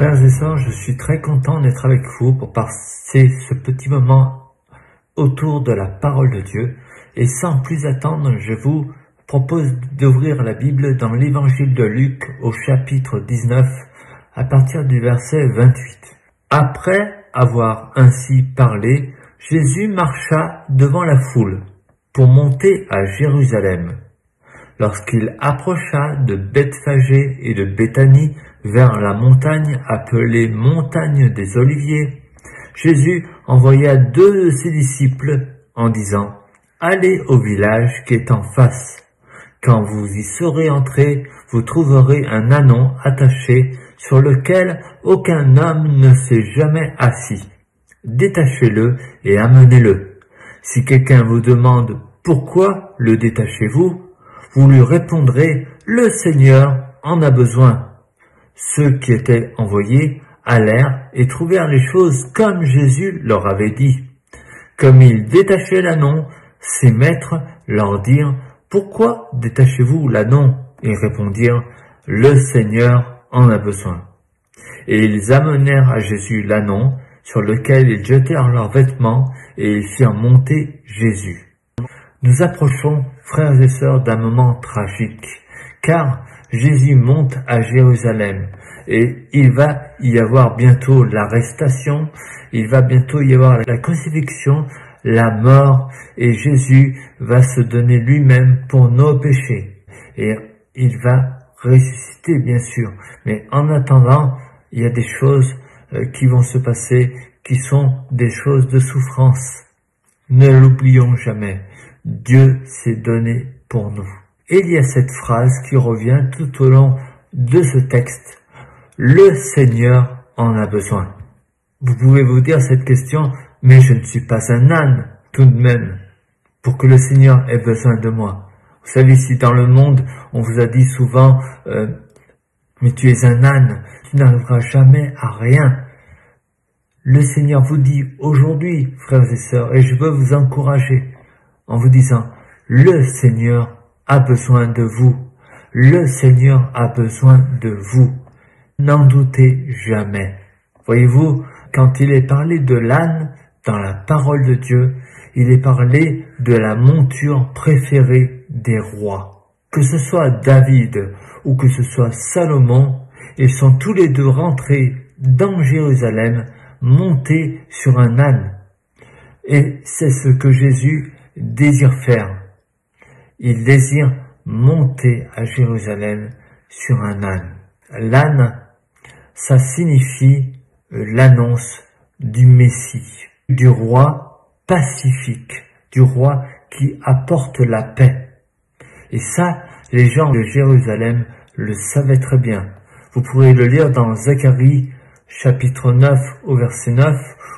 Frères et sœurs, je suis très content d'être avec vous pour passer ce petit moment autour de la parole de Dieu. Et sans plus attendre, je vous propose d'ouvrir la Bible dans l'évangile de Luc au chapitre 19 à partir du verset 28. Après avoir ainsi parlé, Jésus marcha devant la foule pour monter à Jérusalem. Lorsqu'il approcha de Bethphagée et de Béthanie vers la montagne appelée montagne des Oliviers, Jésus envoya 2 de ses disciples en disant « Allez au village qui est en face. Quand vous y serez entrés, vous trouverez un ânon attaché sur lequel aucun homme ne s'est jamais assis. Détachez-le et amenez-le. Si quelqu'un vous demande « Pourquoi le détachez-vous ?» vous lui répondrez « Le Seigneur en a besoin ». Ceux qui étaient envoyés allèrent et trouvèrent les choses comme Jésus leur avait dit. Comme ils détachaient l'ânon, ses maîtres leur dirent « Pourquoi détachez-vous l'ânon ?» Ils répondirent « Le Seigneur en a besoin ». Et ils amenèrent à Jésus l'ânon, sur lequel ils jetèrent leurs vêtements, et ils firent monter Jésus. Nous approchons, frères et sœurs, d'un moment tragique, car Jésus monte à Jérusalem, et il va y avoir bientôt l'arrestation, il va bientôt y avoir la crucifixion, la mort, et Jésus va se donner lui-même pour nos péchés. Et il va ressusciter, bien sûr, mais en attendant, il y a des choses qui vont se passer, qui sont des choses de souffrance. Ne l'oublions jamais. Dieu s'est donné pour nous. Et il y a cette phrase qui revient tout au long de ce texte. Le Seigneur en a besoin. Vous pouvez vous dire cette question, mais je ne suis pas un âne, tout de même, pour que le Seigneur ait besoin de moi. Vous savez, si dans le monde, on vous a dit souvent, mais tu es un âne, tu n'arriveras jamais à rien. Le Seigneur vous dit aujourd'hui, frères et sœurs, et je veux vous encourager en vous disant, le Seigneur a besoin de vous. Le Seigneur a besoin de vous. N'en doutez jamais. Voyez-vous, quand il est parlé de l'âne dans la parole de Dieu, il est parlé de la monture préférée des rois. Que ce soit David ou que ce soit Salomon, ils sont tous les deux rentrés dans Jérusalem, montés sur un âne. Et c'est ce que Jésus désire faire. Il désire monter à Jérusalem sur un âne. L'âne, ça signifie l'annonce du Messie, du roi pacifique, du roi qui apporte la paix. Et ça, les gens de Jérusalem le savaient très bien. Vous pourrez le lire dans Zacharie, chapitre 9, au verset 9,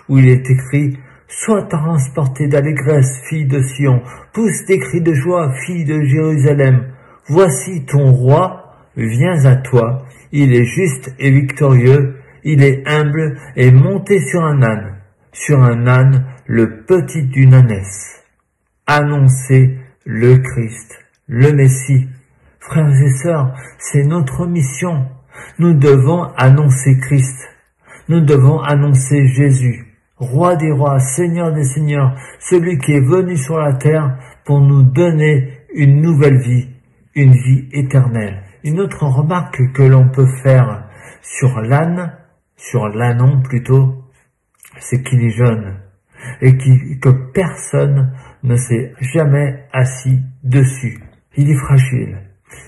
où il est écrit « Sois transportée d'allégresse, fille de Sion, pousse des cris de joie, fille de Jérusalem. Voici ton roi vient à toi, il est juste et victorieux, il est humble et monté sur un âne, le petit d'une ânesse. » Annoncez le Christ, le Messie. Frères et sœurs, c'est notre mission. Nous devons annoncer Christ. Nous devons annoncer Jésus, Roi des rois, Seigneur des seigneurs, celui qui est venu sur la terre pour nous donner une nouvelle vie, une vie éternelle. Une autre remarque que l'on peut faire sur l'âne, sur l'ânon plutôt, c'est qu'il est jeune et que personne ne s'est jamais assis dessus. Il est fragile,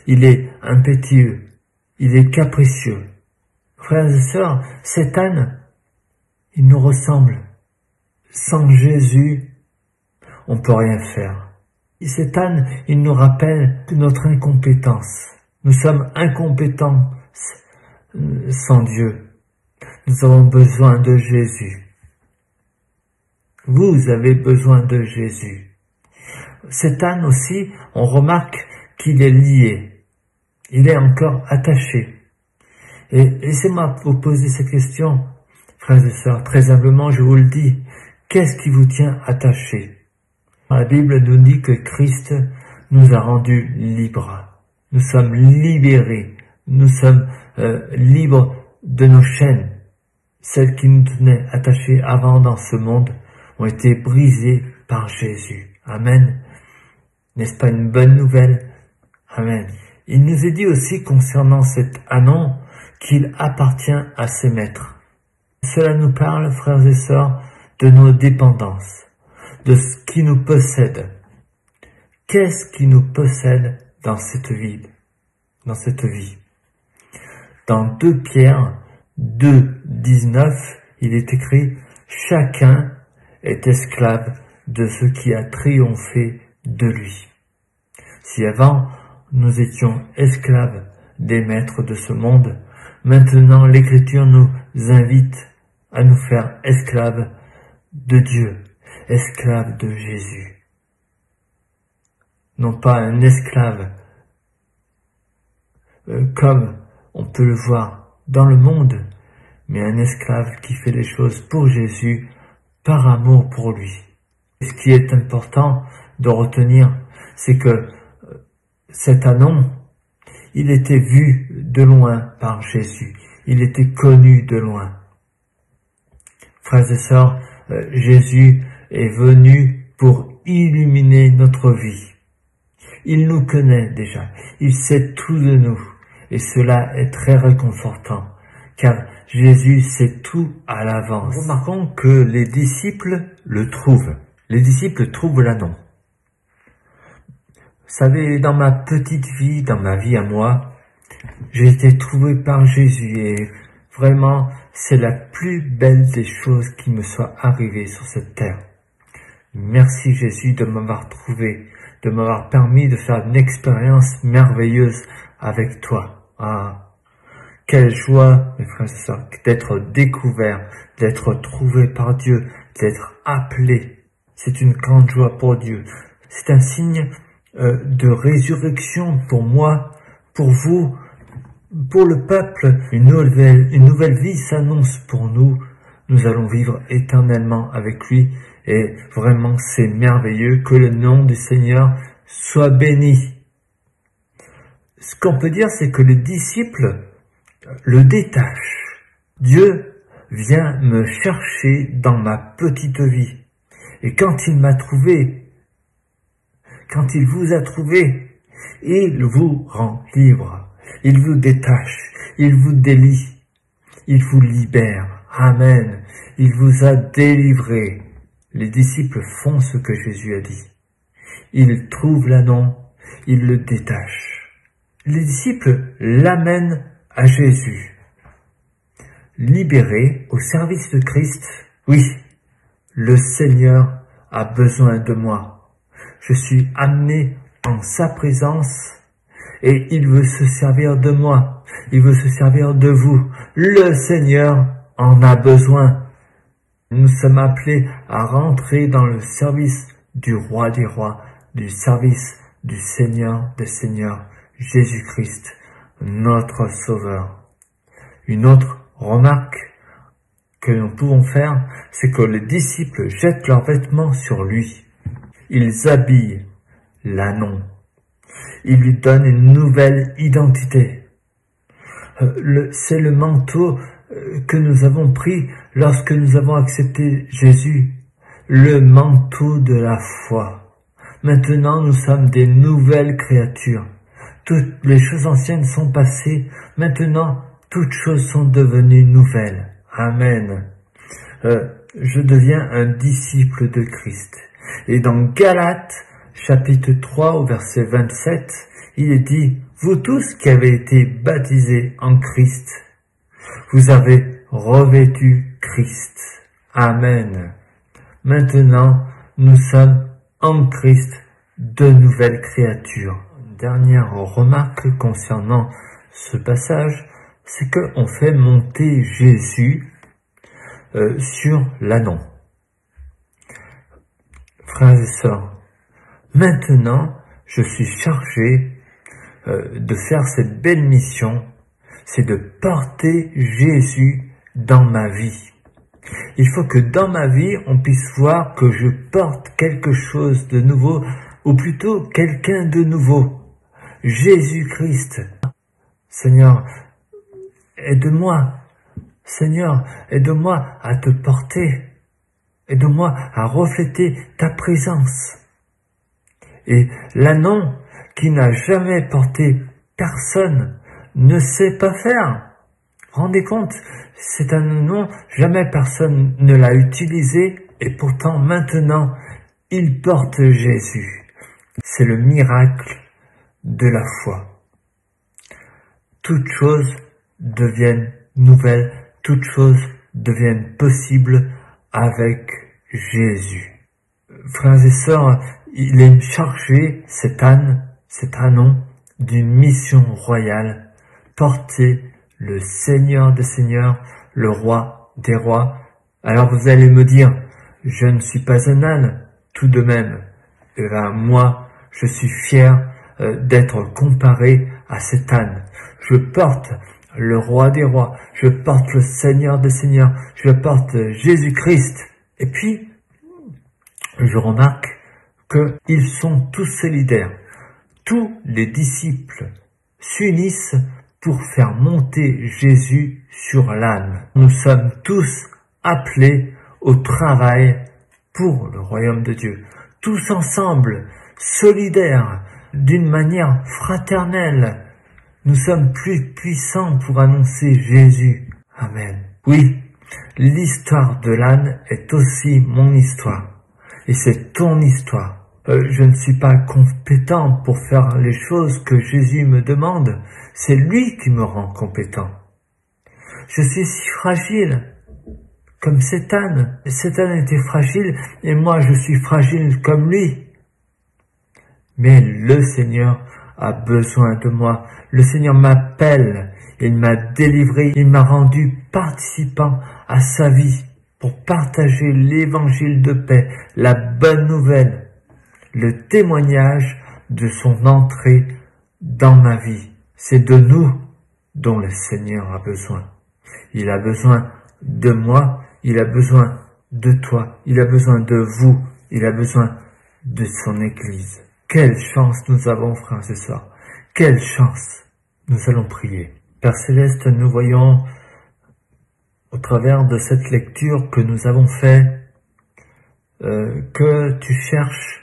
il est impétueux, il est capricieux. Frères et sœurs, cet âne, il nous ressemble. Sans Jésus, on peut rien faire. Et cet âne, il nous rappelle notre incompétence. Nous sommes incompétents sans Dieu. Nous avons besoin de Jésus. Vous avez besoin de Jésus. Cet âne aussi, on remarque qu'il est lié. Il est encore attaché. Et laissez-moi vous poser cette question, frères et sœurs, très humblement, je vous le dis. Qu'est-ce qui vous tient attaché? La Bible nous dit que Christ nous a rendus libres. Nous sommes libérés. Nous sommes libres de nos chaînes, celles qui nous tenaient attachés avant dans ce monde, ont été brisées par Jésus. Amen. N'est-ce pas une bonne nouvelle? Amen. Il nous est dit aussi concernant cet anon qu'il appartient à ses maîtres. Cela nous parle, frères et sœurs, de nos dépendances, de ce qui nous possède. Qu'est-ce qui nous possède dans cette vie? Dans 2 Pierre 2, 19, il est écrit « Chacun est esclave de ce qui a triomphé de lui. » Si avant, nous étions esclaves des maîtres de ce monde, maintenant l'Écriture nous invite à nous faire esclaves de Dieu, esclaves de Jésus. Non pas un esclave comme on peut le voir dans le monde, mais un esclave qui fait les choses pour Jésus, par amour pour lui. Et ce qui est important de retenir, c'est que cet anon, il était vu de loin par Jésus, il était connu de loin. Frères et sœurs, Jésus est venu pour illuminer notre vie. Il nous connaît déjà, il sait tout de nous, et cela est très réconfortant, car Jésus sait tout à l'avance. Remarquons que les disciples le trouvent. Les disciples trouvent l'anon. Vous savez, dans ma petite vie, dans ma vie à moi, j'ai été trouvé par Jésus et vraiment, c'est la plus belle des choses qui me soit arrivée sur cette terre. Merci Jésus de m'avoir trouvé, de m'avoir permis de faire une expérience merveilleuse avec toi. Ah, quelle joie, mes frères et sœurs, d'être découvert, d'être trouvé par Dieu, d'être appelé. C'est une grande joie pour Dieu. C'est un signe de résurrection pour moi, pour vous, pour le peuple. Une nouvelle vie s'annonce pour nous. Nous allons vivre éternellement avec lui. Et vraiment, c'est merveilleux que le nom du Seigneur soit béni. Ce qu'on peut dire, c'est que les disciples le détachent. Dieu vient me chercher dans ma petite vie. Et quand il m'a trouvé, quand il vous a trouvé, il vous rend libre. Il vous détache, il vous délie, il vous libère. Amen. Il vous a délivré. Les disciples font ce que Jésus a dit. Ils trouvent l'anon, ils le détachent. Les disciples l'amènent à Jésus. Libéré au service de Christ, oui, le Seigneur a besoin de moi. Je suis amené en sa présence et il veut se servir de moi. Il veut se servir de vous. Le Seigneur en a besoin. Nous sommes appelés à rentrer dans le service du Roi des Rois, du service du Seigneur des Seigneurs, Jésus-Christ, notre Sauveur. Une autre remarque que nous pouvons faire, c'est que les disciples jettent leurs vêtements sur lui. Ils habillent l'anon. Ils lui donnent une nouvelle identité. C'est le manteau que nous avons pris lorsque nous avons accepté Jésus, le manteau de la foi. Maintenant, nous sommes des nouvelles créatures. Toutes les choses anciennes sont passées. Maintenant, toutes choses sont devenues nouvelles. Amen. Je deviens un disciple de Christ. Et dans Galates, chapitre 3, au verset 27, il est dit, « Vous tous qui avez été baptisés en Christ, vous avez revêtu Christ. » Amen. Maintenant, nous sommes en Christ de nouvelles créatures. Dernière remarque concernant ce passage, c'est qu'on fait monter Jésus sur l'anon. Frères et sœurs, maintenant, je suis chargé de faire cette belle mission, c'est de porter Jésus dans ma vie. Il faut que dans ma vie, on puisse voir que je porte quelque chose de nouveau, ou plutôt quelqu'un de nouveau. Jésus-Christ. Seigneur, aide-moi Seigneur, aide-moi à te porter. Aide-moi à refléter ta présence. Et l'annon qui n'a jamais porté personne ne sait pas faire. Rendez compte, c'est un nom, jamais personne ne l'a utilisé et pourtant maintenant il porte Jésus. C'est le miracle de la foi. Toutes choses deviennent nouvelles, toutes choses deviennent possibles avec Jésus. Frères et sœurs, il est chargé, cet anon, d'une mission royale, porter le Seigneur des Seigneurs, le Roi des Rois. Alors vous allez me dire, je ne suis pas un âne, tout de même. Eh bien, moi, je suis fier d'être comparé à cet âne. Je porte le Roi des Rois, je porte le Seigneur des Seigneurs, je porte Jésus-Christ. Et puis, je remarque qu'ils sont tous solidaires. Tous les disciples s'unissent pour faire monter Jésus sur l'âne. Nous sommes tous appelés au travail pour le royaume de Dieu. Tous ensemble, solidaires, d'une manière fraternelle. Nous sommes plus puissants pour annoncer Jésus. Amen. Oui, l'histoire de l'âne est aussi mon histoire. Et c'est ton histoire. Je ne suis pas compétent pour faire les choses que Jésus me demande. C'est lui qui me rend compétent. Je suis si fragile, comme cet âne. Cet âne était fragile, et moi je suis fragile comme lui. Mais le Seigneur a besoin de moi. Le Seigneur m'appelle, il m'a délivré, il m'a rendu participant à sa vie pour partager l'évangile de paix, la bonne nouvelle, le témoignage de son entrée dans ma vie. C'est de nous dont le Seigneur a besoin. Il a besoin de moi, il a besoin de toi, il a besoin de vous, il a besoin de son Église. Quelle chance nous avons, frères et sœurs, quelle chance. Nous allons prier. Père Céleste, nous voyons au travers de cette lecture que nous avons fait, que tu cherches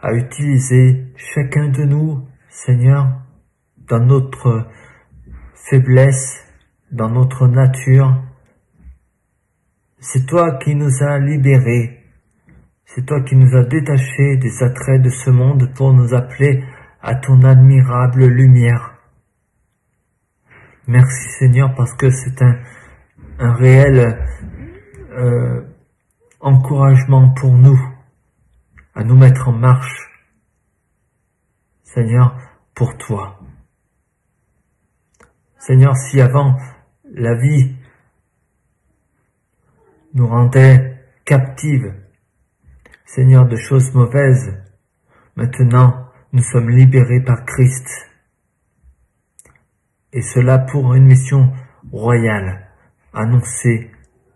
à utiliser chacun de nous, Seigneur, dans notre faiblesse, dans notre nature. C'est toi qui nous as libérés, c'est toi qui nous as détachés des attraits de ce monde pour nous appeler à ton admirable lumière. Merci Seigneur, parce que c'est un réel encouragement pour nous, à nous mettre en marche, Seigneur, pour toi. Seigneur, si avant la vie nous rendait captives, Seigneur, de choses mauvaises, maintenant nous sommes libérés par Christ. Et cela pour une mission royale, annoncer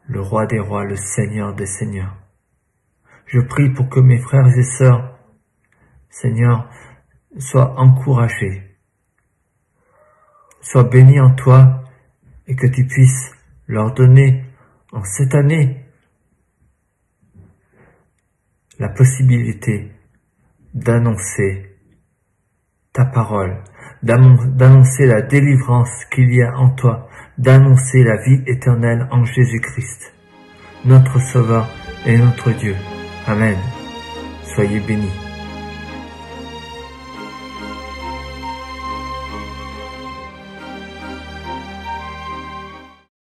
le Roi des Rois, le Seigneur des Seigneurs. Je prie pour que mes frères et sœurs, Seigneur, soient encouragés, soient bénis en toi, et que tu puisses leur donner en cette année la possibilité d'annoncer ta parole, d'annoncer la délivrance qu'il y a en toi, d'annoncer la vie éternelle en Jésus-Christ, notre Sauveur et notre Dieu. Amen. Soyez bénis.